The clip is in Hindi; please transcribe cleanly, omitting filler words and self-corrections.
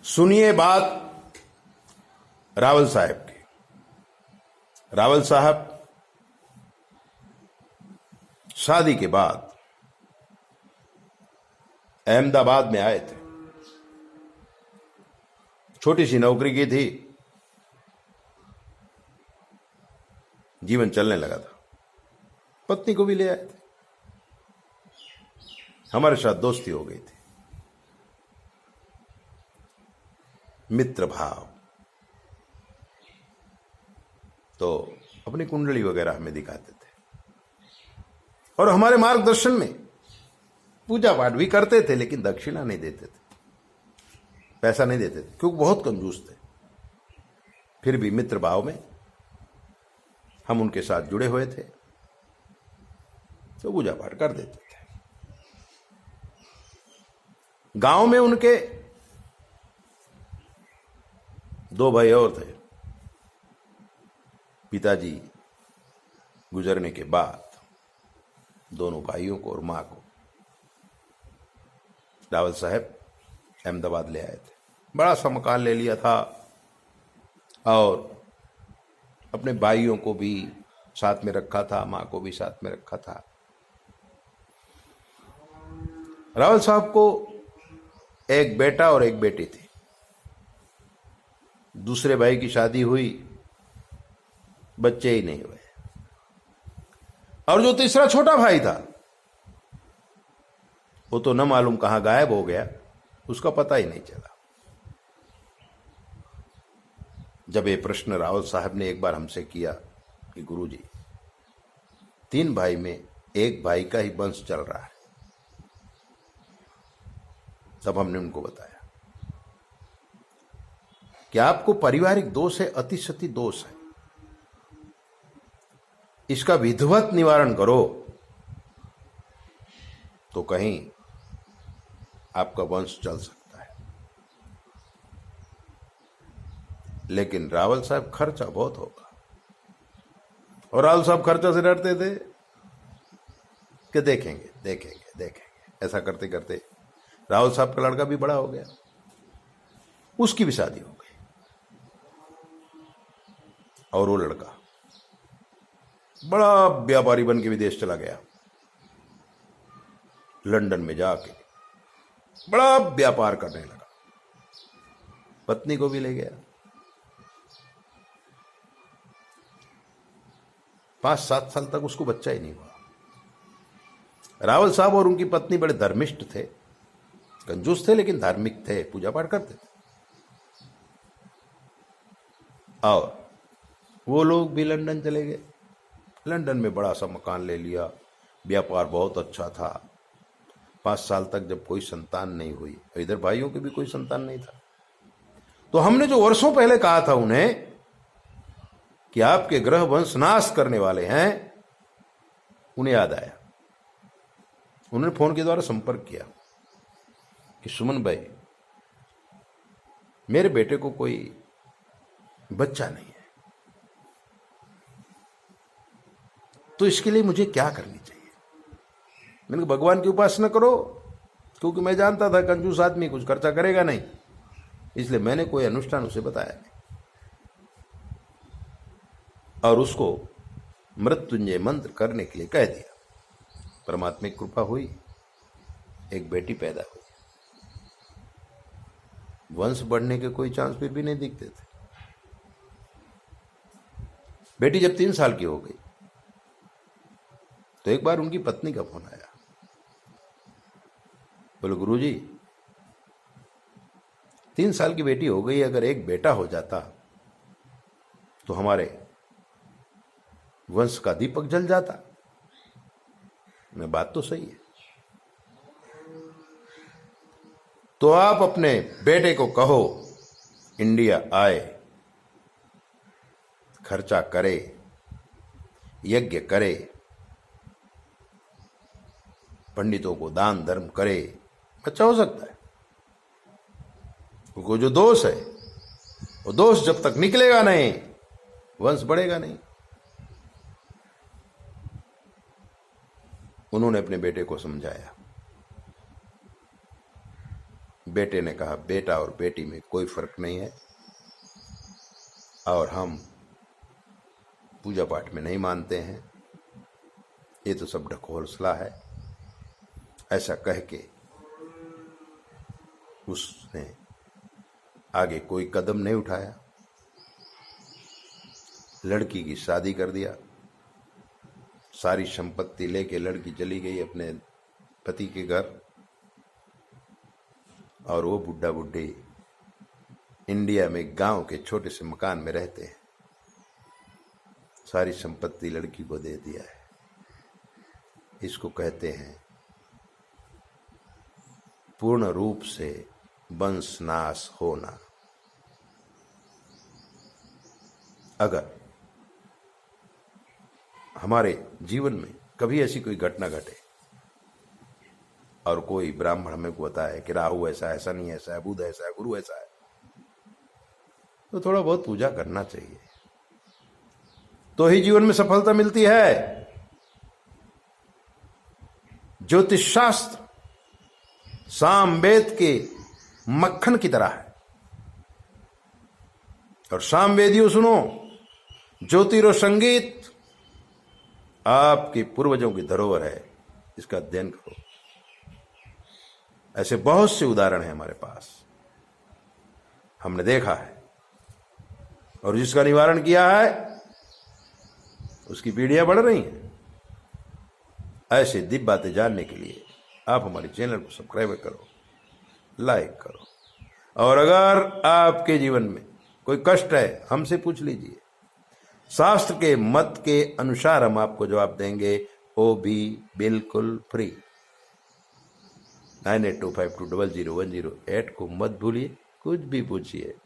सुनिए बात रावल साहब की। रावल साहब शादी के बाद अहमदाबाद में आए थे। छोटी सी नौकरी की थी, जीवन चलने लगा था। पत्नी को भी ले आए थे, हमारे साथ दोस्ती हो गई थी, मित्र भाव। तो अपनी कुंडली वगैरह हमें दिखाते थे और हमारे मार्गदर्शन में पूजा पाठ भी करते थे, लेकिन दक्षिणा नहीं देते थे, पैसा नहीं देते थे, क्योंकि बहुत कंजूस थे। फिर भी मित्र भाव में हम उनके साथ जुड़े हुए थे, तो पूजा पाठ कर देते थे। गांव में उनके दो भाई और थे। पिताजी गुजरने के बाद दोनों भाइयों को और मां को रावल साहब अहमदाबाद ले आए थे। बड़ा सा मकान ले लिया था और अपने भाइयों को भी साथ में रखा था, मां को भी साथ में रखा था। रावल साहब को एक बेटा और एक बेटी थी। दूसरे भाई की शादी हुई, बच्चे ही नहीं हुए। और जो तीसरा छोटा भाई था, वो तो न मालूम कहां गायब हो गया, उसका पता ही नहीं चला। जब ये प्रश्न रावल साहब ने एक बार हमसे किया कि गुरुजी, 3 भाई में एक भाई का ही वंश चल रहा है, तब हमने उनको बताया कि आपको पारिवारिक दोष है, अतिशति दोष है, इसका विधिवत निवारण करो तो कहीं आपका वंश चल सकता है। लेकिन रावल साहब खर्चा बहुत होगा, और रावल साहब खर्चा से डरते थे कि देखेंगे देखेंगे देखेंगे। ऐसा करते करते रावल साहब का लड़का भी बड़ा हो गया, उसकी भी शादी हो गई, और वो लड़का बड़ा व्यापारी बन के विदेश चला गया। लंदन में जाके बड़ा व्यापार करने लगा, पत्नी को भी ले गया। 5-7 साल तक उसको बच्चा ही नहीं हुआ। रावल साहब और उनकी पत्नी बड़े धर्मिष्ठ थे, कंजूस थे लेकिन धार्मिक थे, पूजा पाठ करते थे। और वो लोग भी लंदन चले गए। लंदन में बड़ा सा मकान ले लिया, व्यापार बहुत अच्छा था। 5 साल तक जब कोई संतान नहीं हुई, इधर भाइयों के भी कोई संतान नहीं था, तो हमने जो वर्षों पहले कहा था उन्हें कि आपके ग्रह वंश नाश करने वाले हैं, उन्हें याद आया। उन्होंने फोन के द्वारा संपर्क किया कि सुमन भाई, मेरे बेटे को कोई बच्चा नहीं है, तो इसके लिए मुझे क्या करनी चाहिए। मैंने कहा भगवान की उपासना करो, क्योंकि मैं जानता था कंजूस आदमी कुछ खर्चा करेगा नहीं, इसलिए मैंने कोई अनुष्ठान उसे बताया नहीं। और उसको मृत्युंजय मंत्र करने के लिए कह दिया। परमात्मा की कृपा हुई, एक बेटी पैदा हुई। वंश बढ़ने के कोई चांस फिर भी नहीं दिखते थे। बेटी जब 3 साल की हो गई, तो एक बार उनकी पत्नी का फोन आया। बोले गुरुजी, 3 साल की बेटी हो गई, अगर एक बेटा हो जाता तो हमारे वंश का दीपक जल जाता। मैं बात तो सही है, तो आप अपने बेटे को कहो इंडिया आए, खर्चा करे, यज्ञ करे, पंडितों को दान धर्म करे, बच्चा हो सकता है। क्योंकि जो दोष है, वो दोष जब तक निकलेगा नहीं, वंश बढ़ेगा नहीं। उन्होंने अपने बेटे को समझाया। बेटे ने कहा बेटा और बेटी में कोई फर्क नहीं है और हम पूजा पाठ में नहीं मानते हैं, ये तो सब ढकोसला है। ऐसा कह के उसने आगे कोई कदम नहीं उठाया, लड़की की शादी कर दिया। सारी संपत्ति लेके लड़की चली गई अपने पति के घर और वो बुढ़ा बुढ़ी इंडिया में गांव के छोटे से मकान में रहते हैं। सारी संपत्ति लड़की को दे दिया है। इसको कहते हैं पूर्ण रूप से वंशनाश होना। अगर हमारे जीवन में कभी ऐसी कोई घटना घटे और कोई ब्राह्मण हमें को बताए कि राहु ऐसा ऐसा नहीं ऐसा है, बुध ऐसा है, गुरु ऐसा है, तो थोड़ा बहुत पूजा करना चाहिए, तो ही जीवन में सफलता मिलती है। ज्योतिष शास्त्र सामवेद के मक्खन की तरह है। और सामवेदियों सुनो, ज्योतिष संगीत आपके पूर्वजों की धरोहर है, इसका अध्ययन करो। ऐसे बहुत से उदाहरण हैं हमारे पास, हमने देखा है, और जिसका निवारण किया है उसकी पीढ़ियां बढ़ रही हैं। ऐसे दिव्य बातें जानने के लिए आप हमारे चैनल को सब्सक्राइब करो, लाइक करो, और अगर आपके जीवन में कोई कष्ट है हमसे पूछ लीजिए। शास्त्र के मत के अनुसार हम आपको जवाब देंगे, वो भी बिल्कुल फ्री। 9825200108 को मत भूलिए, कुछ भी पूछिए।